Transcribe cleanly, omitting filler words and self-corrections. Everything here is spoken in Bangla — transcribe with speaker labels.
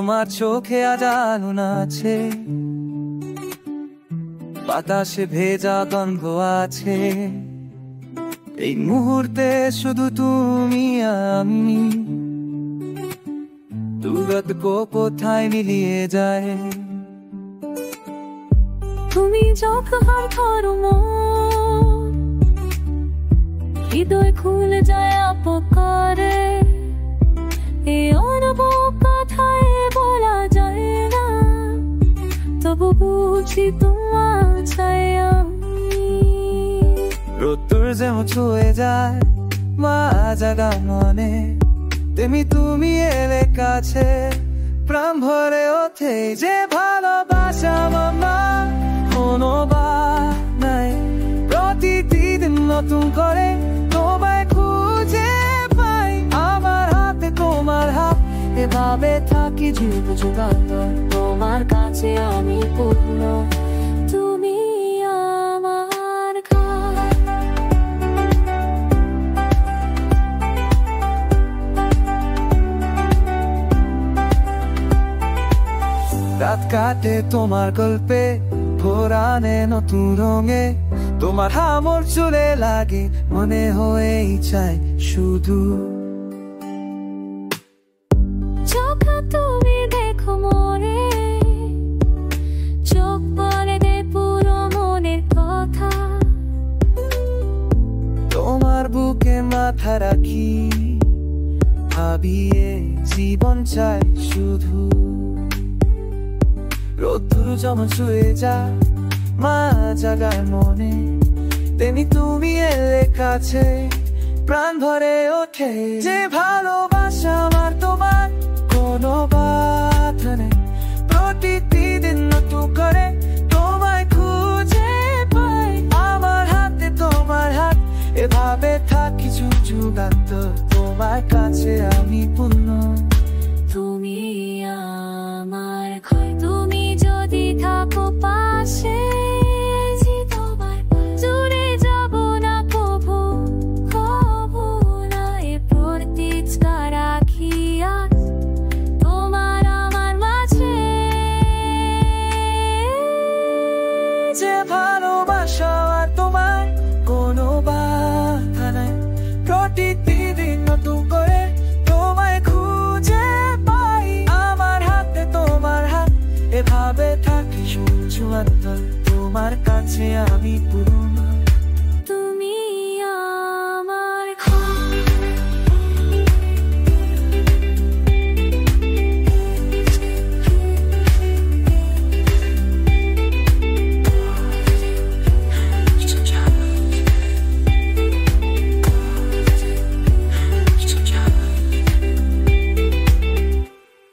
Speaker 1: তোমার চোখে আজ আলো আছে, বাতাসে ভেজা গন্ধ আছে। এই মুহূর্তে শুধু তুমি আমি, দূরত্ব কোথায় মিলিয়ে যায়।
Speaker 2: তুমি যখন ধরো মন, হৃদয় খুলে যায় আপকারে। এই অনুভব কথায় বলা যায় না, তবু বুঝি তোমার চাই আমি।
Speaker 1: রোদ্দুর যেমন ছুঁয়ে যায় মা জাগা মনে, তেমনি তুমি এলে কাছে, প্রাণ ভরে ওঠে যে ভালোবাসা। মামা কোনো নাই, প্রতিদিন নতুন করে তোমায় খুঁজে পাই। আমার হাতে তোমার হাত, এভাবে থাকি যুগ যুগান্তর, তোমার কাছে আমি পূর্ণ,
Speaker 2: তুমি আমার ঘর।
Speaker 1: রাত কাটে তোমার গল্পে, ভোরানে নতুন রঙে, তোমার হামর চুলে লাগে, মনে হয়েই চাই শুধু।
Speaker 2: চোখে তুমি দেখো মরে, চোখ বলে দে পুরো মনের কথা।
Speaker 1: তোমার বুকে মাথা রাখি, ভাবিয়ে জীবন চাই শুধু। রোদ্দুর যেমন ছুঁয়ে যায় মা জাগার মনে, তেমনি তুমি এলে কাছে, প্রাণ ভরে ওঠে যে ভালোবাসা। আমার তোমার কোনো বাধা নেই, প্রতিদিন নতুন করে তোমায় খুঁজে পাই। আমার হাতে তোমার হাত, এভাবে থাকি যুগ যুগান্তর, তোমার কাছে আমি পূর্ণ,
Speaker 2: তুমি আমার ঘর। তুমি যদি থাকো পাশে, দূরে যাব না কভু কভু না। এ প্রতিজ্ঞা রাখি আজ তোমার আমার মাঝে,
Speaker 1: যে ভালোবাসা আর তোমার কোনো বাধা নাই, প্রতিদিন নতুন করে তোমায় খুঁজে পাই। আমার হাতে তোমার হাত, এভাবে থাকি শুধু তোমার কাছে আমি পূর্ণ।